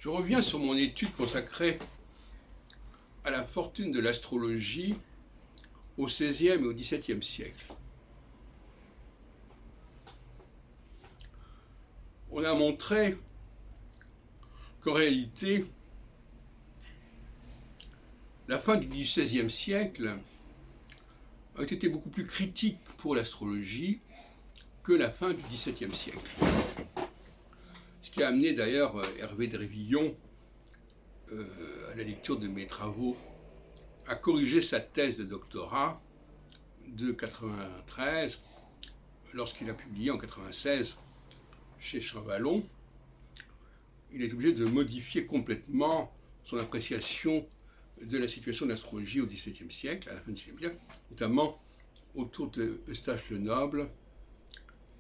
Je reviens sur mon étude consacrée à la fortune de l'astrologie au XVIe et au XVIIe siècle. On a montré qu'en réalité, la fin du XVIe siècle a été beaucoup plus critique pour l'astrologie que la fin du XVIIe siècle. Ce qui a amené d'ailleurs Hervé Drévillon, à la lecture de mes travaux, à corriger sa thèse de doctorat de 93, lorsqu'il a publié en 96 chez Champvallon. Il est obligé de modifier complètement son appréciation de la situation de l'astrologie au XVIIe siècle, à la fin du XVIIe siècle, notamment autour de Eustache Le Noble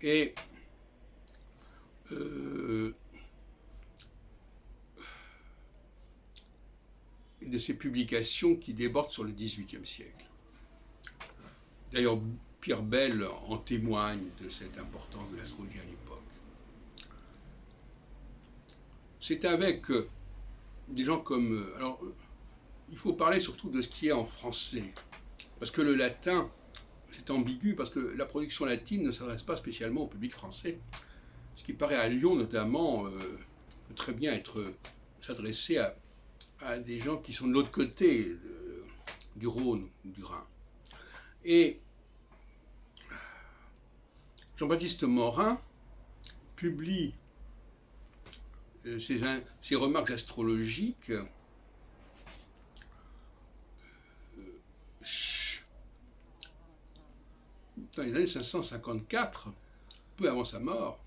et de ses publications qui débordent sur le XVIIIe siècle. D'ailleurs, Pierre Bell en témoigne de cette importance de l'astrologie à l'époque. C'est avec des gens comme... Alors, il faut parler surtout de ce qui est en français, parce que le latin, c'est ambigu, parce que la production latine ne s'adresse pas spécialement au public français. Ce qui paraît à Lyon, notamment, peut très bien s'adresser à des gens qui sont de l'autre côté du Rhône ou du Rhin. Et Jean-Baptiste Morin publie ses remarques astrologiques dans les années 554, peu avant sa mort,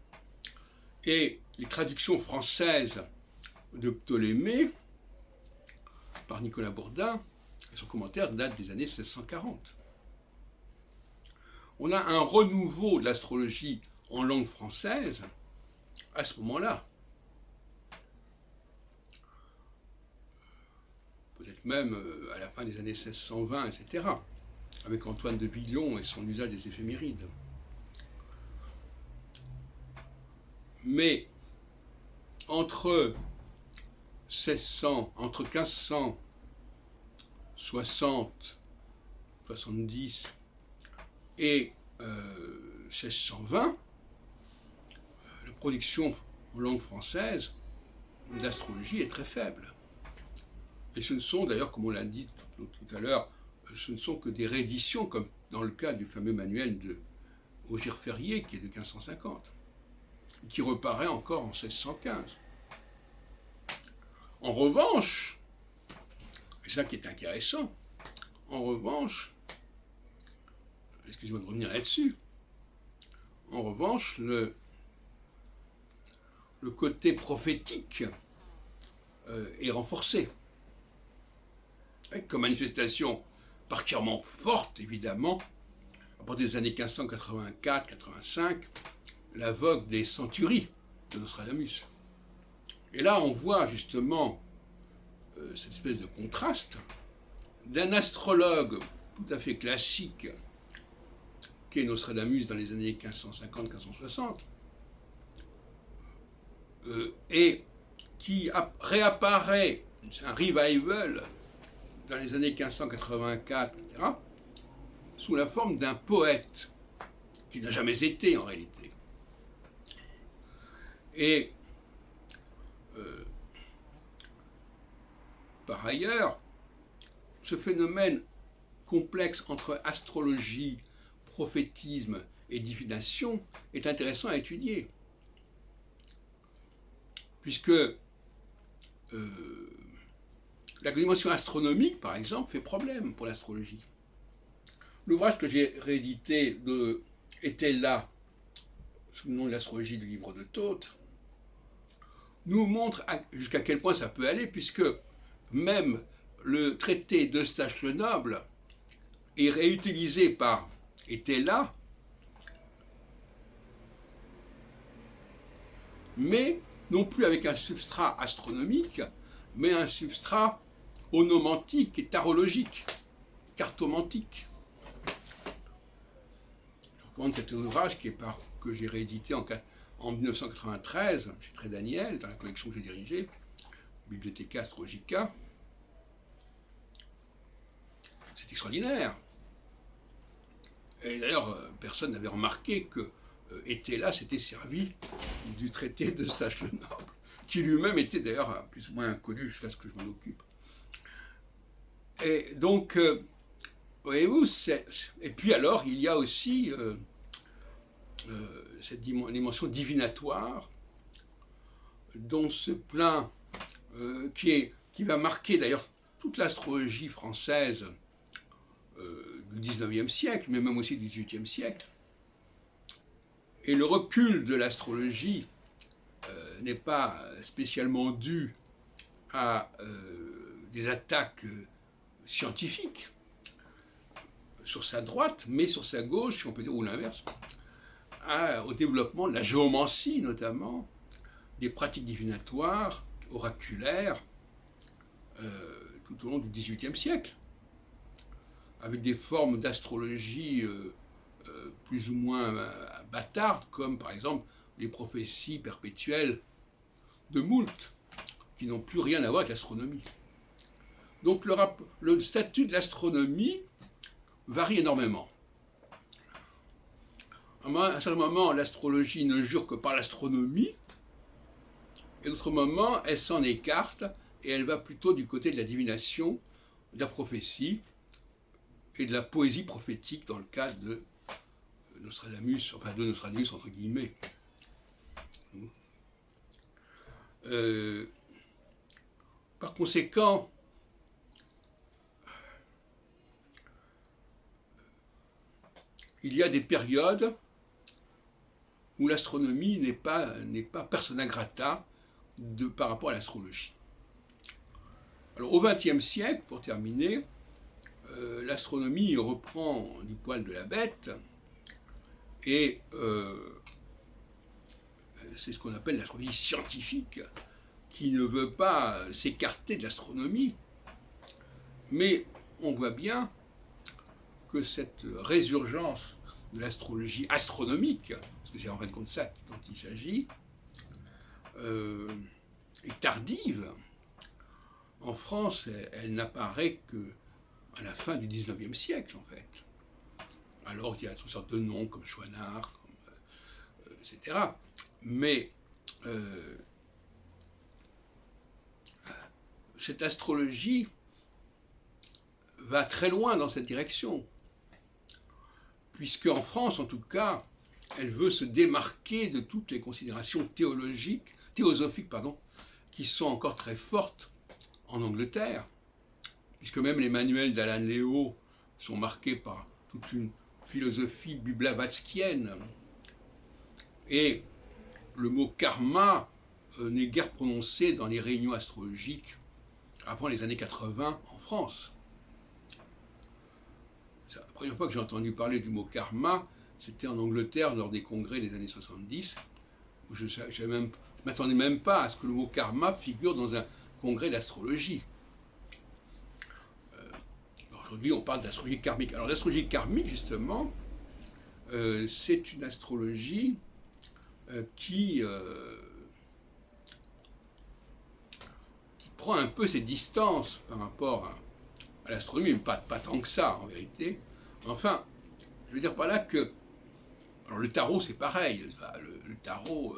et les traductions françaises de Ptolémée par Nicolas Bourdin, et son commentaire date des années 1640. On a un renouveau de l'astrologie en langue française à ce moment-là. Peut-être même à la fin des années 1620, etc., avec Antoine de Villon et son usage des éphémérides. Mais entre 1560, 70 et 1620, la production en langue française d'astrologie est très faible. Et ce ne sont d'ailleurs, comme on l'a dit tout à l'heure, ce ne sont que des rééditions, comme dans le cas du fameux manuel de Augir-Ferrier, qui est de 1550, qui reparaît encore en 1615. En revanche, et c'est ça qui est intéressant, en revanche, excusez-moi de revenir là-dessus, en revanche, le côté prophétique est renforcé, avec comme manifestation particulièrement forte, évidemment, à partir des années 1584-85, la vogue des centuries de Nostradamus. Et là, on voit justement cette espèce de contraste d'un astrologue tout à fait classique qu'est Nostradamus dans les années 1550-1560 et qui réapparaît, c'est un revival dans les années 1584, etc., sous la forme d'un poète qui n'a jamais été en réalité. Et par ailleurs, ce phénomène complexe entre astrologie, prophétisme et divination est intéressant à étudier, puisque la dimension astronomique, par exemple, fait problème pour l'astrologie. L'ouvrage que j'ai réédité était là, sous le nom de l'astrologie du livre de Thoth, nous montre jusqu'à quel point ça peut aller, puisque même le traité d'Eustache Le Noble est réutilisé par Étella, mais non plus avec un substrat astronomique, mais un substrat onomantique et tarologique, cartomantique. Je recommande cet ouvrage que j'ai réédité en 1993, chez Très Daniel, dans la collection que j'ai dirigée, Bibliotheca Astrologica. C'est extraordinaire. Et d'ailleurs, personne n'avait remarqué que Éthéla s'était servi du traité de Sache-le-Noble, qui lui-même était d'ailleurs plus ou moins inconnu jusqu'à ce que je m'en occupe. Et donc, voyez-vous, et puis alors, il y a aussi cette dimension divinatoire dont se plaint, qui va marquer d'ailleurs toute l'astrologie française du XIXe siècle, mais même aussi du XVIIIe siècle. Et le recul de l'astrologie n'est pas spécialement dû à des attaques scientifiques sur sa droite, mais sur sa gauche, si on peut dire, ou l'inverse, au développement de la géomancie notamment, des pratiques divinatoires, oraculaires, tout au long du XVIIIe siècle, avec des formes d'astrologie plus ou moins bâtardes, comme par exemple les prophéties perpétuelles de Moult, qui n'ont plus rien à voir avec l'astronomie. Donc le statut de l'astronomie varie énormément. À un certain moment, l'astrologie ne jure que par l'astronomie, et d'autres moments, elle s'en écarte, et elle va plutôt du côté de la divination, de la prophétie, et de la poésie prophétique dans le cas de Nostradamus, enfin de Nostradamus entre guillemets. Par conséquent, il y a des périodes où l'astronomie n'est pas persona grata par rapport à l'astrologie. Alors au XXe siècle, pour terminer, l'astronomie reprend du poil de la bête, et c'est ce qu'on appelle l'astrologie scientifique, qui ne veut pas s'écarter de l'astronomie, mais on voit bien que cette résurgence de l'astrologie astronomique, parce que c'est en fin de compte ça dont il s'agit, est tardive. En France, elle n'apparaît qu'à la fin du XIXe siècle, en fait. Alors qu'il y a toutes sortes de noms, comme Chouinard, etc. Mais cette astrologie va très loin dans cette direction, puisque en France, en tout cas, elle veut se démarquer de toutes les considérations théosophiques, qui sont encore très fortes en Angleterre, puisque même les manuels d'Alan Léo sont marqués par toute une philosophie blavatskyenne. Et le mot karma n'est guère prononcé dans les réunions astrologiques avant les années 80 en France. La première fois que j'ai entendu parler du mot karma, c'était en Angleterre lors des congrès des années 70, où je ne m'attendais même pas à ce que le mot karma figure dans un congrès d'astrologie. Aujourd'hui, on parle d'astrologie karmique. Alors l'astrologie karmique, justement, c'est une astrologie qui prend un peu ses distances par rapport à l'astronomie, mais pas tant que ça en vérité. Enfin, je veux dire par là que, alors le tarot c'est pareil, le tarot,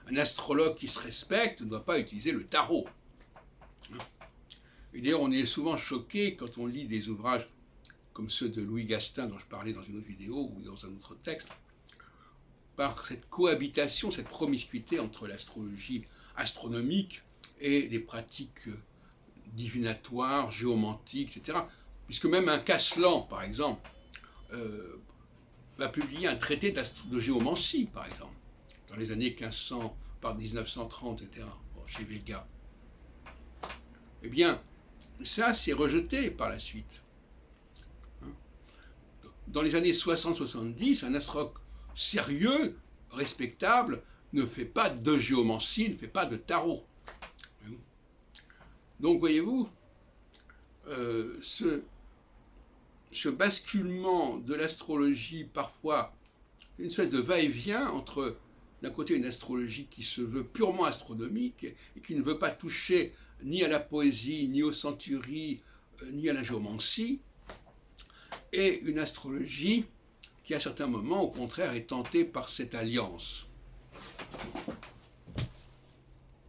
un astrologue qui se respecte ne doit pas utiliser le tarot. Et d'ailleurs on est souvent choqué quand on lit des ouvrages comme ceux de Louis Gastin dont je parlais dans une autre vidéo ou dans un autre texte, par cette cohabitation, cette promiscuité entre l'astrologie astronomique et des pratiques divinatoires, géomantiques, etc. Puisque même un Caslan, par exemple, va publier un traité de géomancie, par exemple, dans les années 1500, par 1930, etc., chez Vega. Eh bien, ça, c'est rejeté par la suite. Dans les années 60-70, un astrologue sérieux, respectable, ne fait pas de géomancie, ne fait pas de tarot. Donc, voyez-vous, ce basculement de l'astrologie, parfois, une espèce de va-et-vient entre d'un côté une astrologie qui se veut purement astronomique et qui ne veut pas toucher ni à la poésie, ni aux centuries, ni à la géomancie, et une astrologie qui à certains moments au contraire est tentée par cette alliance.